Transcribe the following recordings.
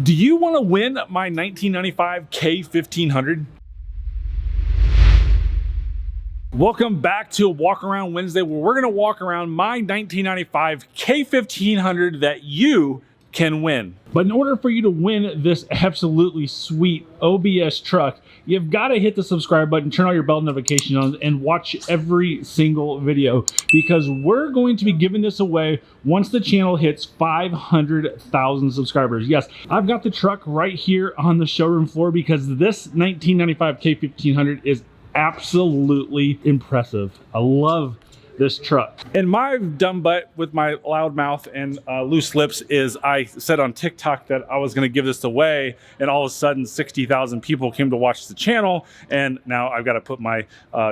Do you want to win my 1995 K1500? Welcome back to a Walk Around Wednesday, where we're going to walk around my 1995 K1500 that you can win. But in order for you to win this absolutely sweet OBS truck, you've got to hit the subscribe button, turn all your bell notifications on, and watch every single video, because we're going to be giving this away once the channel hits 500,000 subscribers. Yes, I've got the truck right here on the showroom floor because this 1995 K1500 is absolutely impressive. I love this truck. And my dumb butt with my loud mouth and loose lips is I said on TikTok that I was going to give this away, and all of a sudden 60,000 people came to watch the channel, and now I've got to put my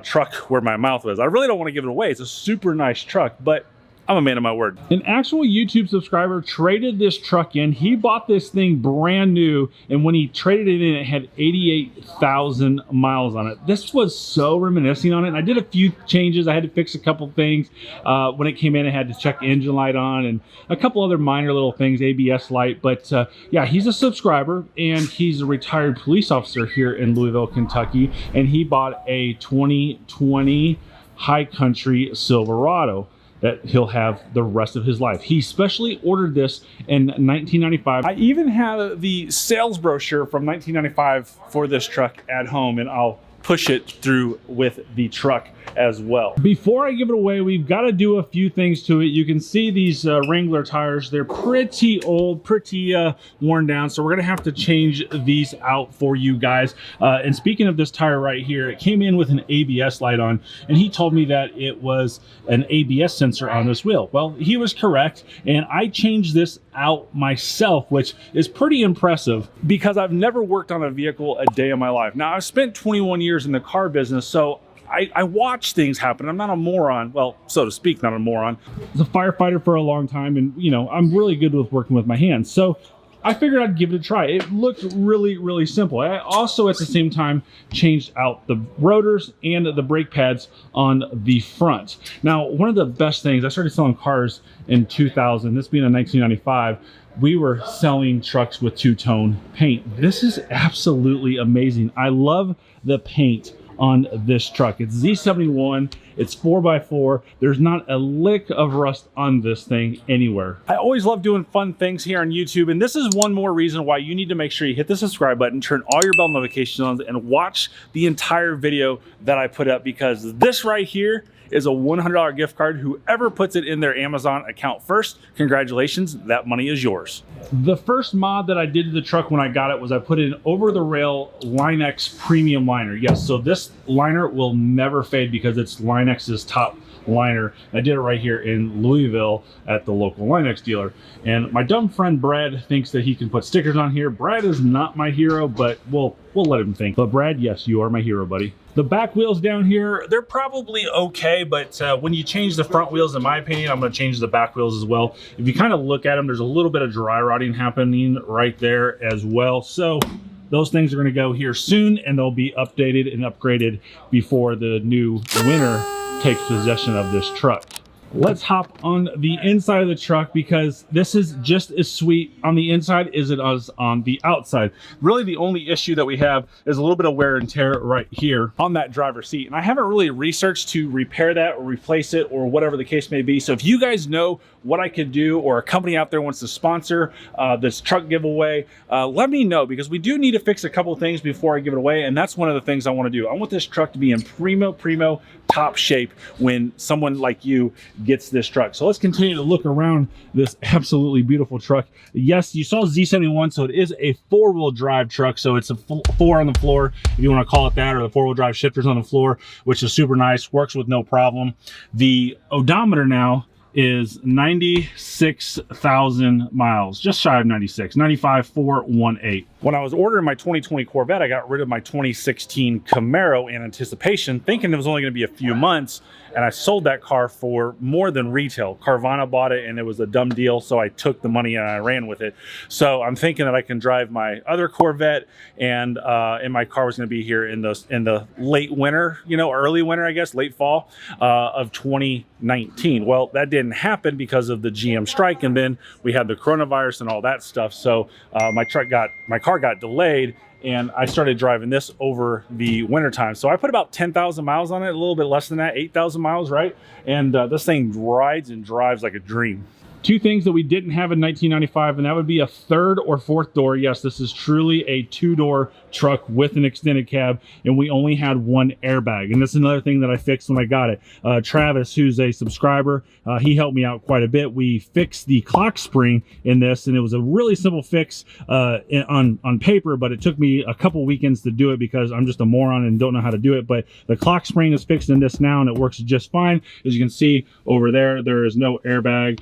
truck where my mouth was. I really don't want to give it away. It's a super nice truck, but I'm a man of my word. An actual YouTube subscriber traded this truck in. He bought this thing brand new, and when he traded it in, it had 88,000 miles on it. This was so reminiscing on it. And I did a few changes. I had to fix a couple things. When it came in, I had to check engine light on and a couple other minor little things, ABS light. But yeah, he's a subscriber, and he's a retired police officer here in Louisville, Kentucky. And he bought a 2020 High Country Silverado that he'll have the rest of his life. He specially ordered this in 1995. I even have the sales brochure from 1995 for this truck at home, and I'll push it through with the truck as well. Before I give it away, we've got to do a few things to it. You can see these Wrangler tires. They're pretty old, pretty worn down, so we're gonna have to change these out for you guys. And speaking of this tire right here, it came in with an ABS light on, and he told me that it was an ABS sensor on this wheel. Well, he was correct, and I changed this out myself, which is pretty impressive because I've never worked on a vehicle a day of my life. Now, I've spent 21 years in the car business, so I watch things happen. I'm not a moron. Well, so to speak, not a moron. I was a firefighter for a long time, and you know, I'm really good with working with my hands. So I figured I'd give it a try. It looked really, really simple. I also, at the same time, changed out the rotors and the brake pads on the front. Now, one of the best things, I started selling cars in 2000, this being in 1995, we were selling trucks with two-tone paint. This is absolutely amazing. I love the paint on this truck. It's Z71, it's 4x4. There's not a lick of rust on this thing anywhere. I always love doing fun things here on YouTube, and this is one more reason why you need to make sure you hit the subscribe button, turn all your bell notifications on, and watch the entire video that I put up, because this right here is a $100 gift card. Whoever puts it in their Amazon account first, congratulations, that money is yours. The first mod that I did to the truck when I got it was I put in over-the-rail Line-X premium liner. Yes, so this liner will never fade because it's Line-X's top liner. I did it right here in Louisville at the local Line-X dealer. And my dumb friend Brad thinks that he can put stickers on here. Brad is not my hero, but we'll let him think. But Brad, yes, you are my hero, buddy. The back wheels down here, they're probably okay, but when you change the front wheels, in my opinion, I'm gonna change the back wheels as well. If you kind of look at them, there's a little bit of dry rotting happening right there as well. So those things are gonna go here soon, and they'll be updated and upgraded before the new winner takes possession of this truck. Let's hop on the inside of the truck, because this is just as sweet on the inside as it is on the outside. Really, the only issue that we have is a little bit of wear and tear right here on that driver's seat. And I haven't really researched to repair that or replace it or whatever the case may be. So if you guys know what I could do, or a company out there wants to sponsor this truck giveaway, let me know, because we do need to fix a couple things before I give it away. And that's one of the things I want to do. I want this truck to be in primo top shape when someone like you gets this truck. So let's continue to look around this absolutely beautiful truck. Yes, you saw Z71, so it is a four-wheel drive truck. So it's a four on the floor, if you want to call it that, or the four-wheel drive shifters on the floor, which is super nice, works with no problem. The odometer now is 96,000 miles, just shy of 96, 95,418. When I was ordering my 2020 Corvette, I got rid of my 2016 Camaro in anticipation, thinking it was only going to be a few months, and I sold that car for more than retail. Carvana bought it, and it was a dumb deal, so I took the money and I ran with it. So I'm thinking that I can drive my other Corvette, and my car was going to be here in the late winter, you know, early winter, I guess, late fall of 2019. Well, that didn't happen because of the GM strike, and then we had the coronavirus and all that stuff. So my car got delayed, and I started driving this over the winter time. So I put about 10,000 miles on it, a little bit less than that, 8,000 miles, right? And this thing rides and drives like a dream. Two things that we didn't have in 1995, and that would be a third or fourth door. Yes, this is truly a two-door truck with an extended cab, and we only had one airbag. And that's another thing that I fixed when I got it. Travis, who's a subscriber, he helped me out quite a bit. We fixed the clock spring in this, and it was a really simple fix on paper, but it took me a couple weekends to do it because I'm just a moron and don't know how to do it. But the clock spring is fixed in this now, and it works just fine. As you can see over there, there is no airbag.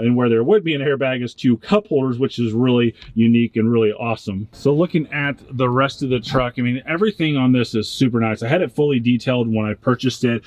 And where there would be an airbag is two cup holders, which is really unique and really awesome. So looking at the rest of the truck, I mean, everything on this is super nice. I had it fully detailed when I purchased it.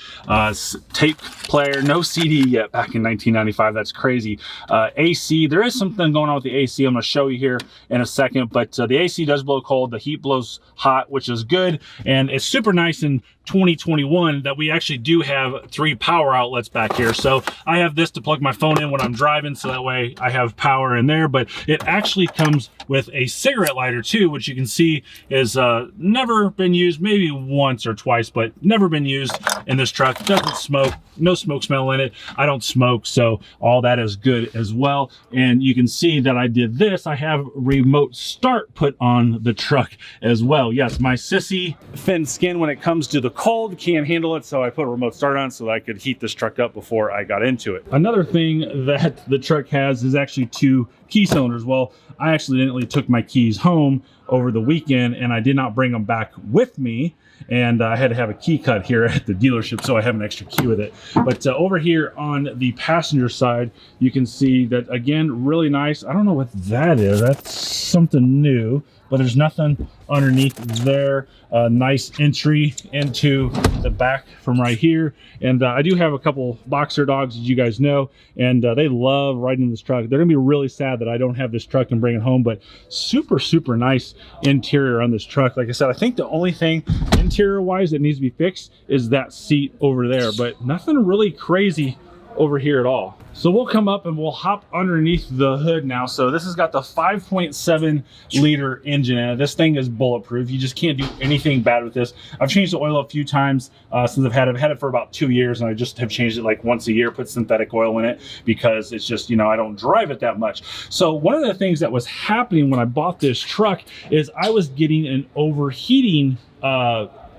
Tape player, no CD yet back in 1995. That's crazy. AC, there is something going on with the AC. I'm going to show you here in a second, but the AC does blow cold. The heat blows hot, which is good. And it's super nice in 2021 that we actually do have 3 power outlets back here. So I have this to plug my phone in when I'm driving, so that way I have power in there. But it actually comes with a cigarette lighter too, which you can see is never been used, maybe once or twice, but never been used in this truck. It doesn't smoke, no smoke smell in it. I don't smoke, so all that is good as well. And you can see that I did this. I have remote start put on the truck as well. Yes, my sissy thin skin when it comes to the cold can't handle it, so I put a remote start on so that I could heat this truck up before I got into it. Another thing that the truck has is actually 2 key cylinders. Well, I accidentally took my keys home over the weekend and I did not bring them back with me, and I had to have a key cut here at the dealership, so I have an extra key with it. But over here on the passenger side, you can see that, again, really nice. I don't know what that is. That's something new, but there's nothing underneath there. Nice entry into the back from right here. And I do have a couple boxer dogs, as you guys know, and they love riding this truck. They're gonna be really sad that I don't have this truck and bring it home, but super, super nice interior on this truck. Like I said, I think the only thing interior wise that needs to be fixed is that seat over there, but nothing really crazy over here at all. So we'll come up and we'll hop underneath the hood now. So this has got the 5.7 liter engine in it. This thing is bulletproof. You just can't do anything bad with this. I've changed the oil a few times since I've had it. I've had it for about 2 years, and I just have changed it like once a year, put synthetic oil in it because it's just, you know, I don't drive it that much. So one of the things that was happening when I bought this truck is I was getting an overheating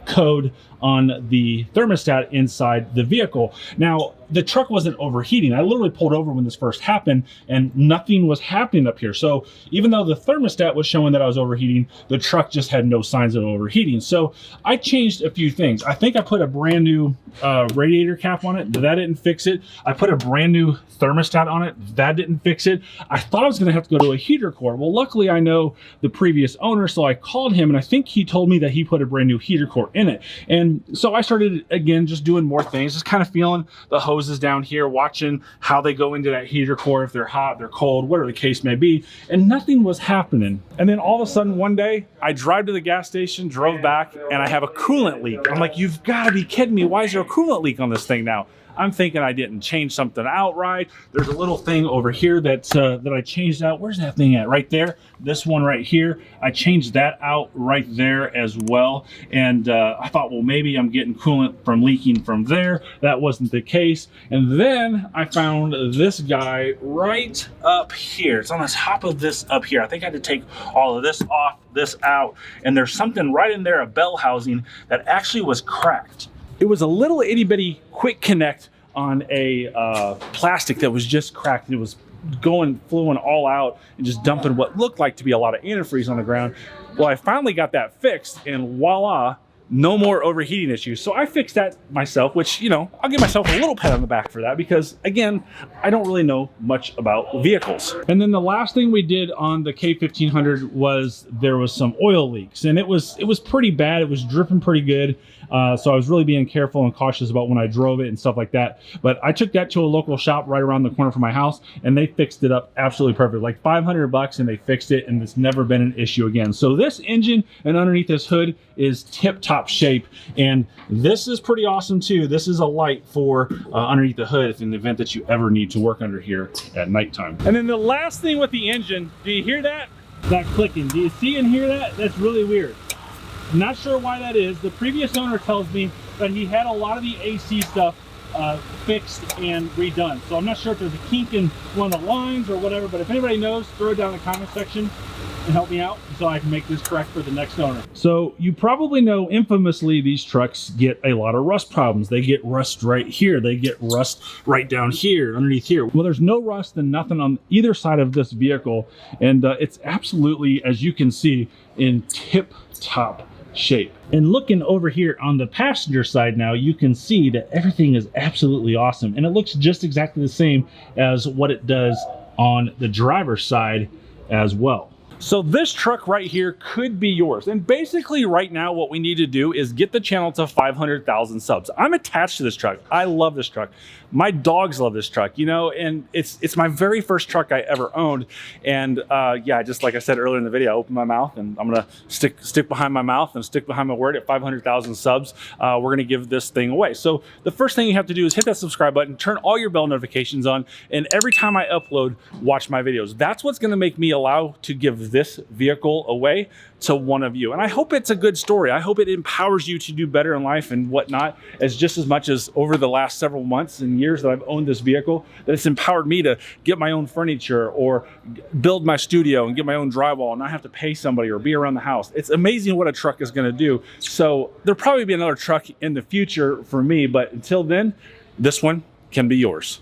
code on the thermostat inside the vehicle. Now, the truck wasn't overheating. I literally pulled over when this first happened and nothing was happening up here. So even though the thermostat was showing that I was overheating, the truck just had no signs of overheating. So I changed a few things. I think I put a brand new radiator cap on it. That didn't fix it. I put a brand new thermostat on it. That didn't fix it. I thought I was gonna have to go to a heater core. Well, luckily I know the previous owner, so I called him and I think he told me that he put a brand new heater core in it. And so I started, again, just doing more things, just kind of feeling the hoses down here, watching how they go into that heater core, if they're hot, they're cold, whatever the case may be, and nothing was happening. And then all of a sudden one day, I drive to the gas station, drove back, and I have a coolant leak. I'm like, you've gotta be kidding me. Why is there a coolant leak on this thing now? I'm thinking I didn't change something out right. There's a little thing over here that I changed out. Where's that thing at? Right there. This one right here. I changed that out right there as well. And I thought, well, maybe I'm getting coolant from leaking from there. That wasn't the case. And then I found this guy right up here. It's on the top of this up here. I think I had to take all of this off, this out. And there's something right in there, a bell housing, that actually was cracked. It was a little itty bitty quick connect on a plastic that was just cracked. It was flowing all out and just dumping what looked like to be a lot of antifreeze on the ground. Well, I finally got that fixed, and voila, no more overheating issues. So I fixed that myself, which, you know, I'll give myself a little pat on the back for that because, again, I don't really know much about vehicles. And then the last thing we did on the K1500 was there was some oil leaks, and it was pretty bad. It was dripping pretty good. So I was really being careful and cautious about when I drove it and stuff like that. But I took that to a local shop right around the corner from my house, and they fixed it up absolutely perfect. Like $500, and they fixed it, and it's never been an issue again. So this engine and underneath this hood is tip-top shape, and this is pretty awesome too. This is a light for underneath the hood in the event that you ever need to work under here at nighttime. And then the last thing with the engine, do you hear that? That clicking. Do you see and hear that? That's really weird. Not sure why that is. The previous owner tells me that he had a lot of the AC stuff fixed and redone. So I'm not sure if there's a kink in one of the lines or whatever, but if anybody knows, throw it down in the comment section and help me out so I can make this correct for the next owner. So you probably know, infamously, these trucks get a lot of rust problems. They get rust right here. They get rust right down here, underneath here. Well, there's no rust and nothing on either side of this vehicle. And it's absolutely, as you can see, in tip-top shape. And looking over here on the passenger side now, you can see that everything is absolutely awesome, and it looks just exactly the same as what it does on the driver's side as well. So this truck right here could be yours. And basically right now what we need to do is get the channel to 500,000 subs. I'm attached to this truck. I love this truck. My dogs love this truck, you know, and it's my very first truck I ever owned. And yeah, just like I said earlier in the video, I opened my mouth, and I'm gonna stick behind my mouth and stick behind my word. At 500,000 subs, we're gonna give this thing away. So the first thing you have to do is hit that subscribe button, turn all your bell notifications on, and every time I upload, watch my videos. That's what's gonna make me allow to give this vehicle away to one of you. And I hope it's a good story. I hope it empowers you to do better in life and whatnot, as just as much as over the last several months and years that I've owned this vehicle, that it's empowered me to get my own furniture or build my studio and get my own drywall and not have to pay somebody or be around the house. It's amazing what a truck is going to do. So there'll probably be another truck in the future for me, but until then, this one can be yours.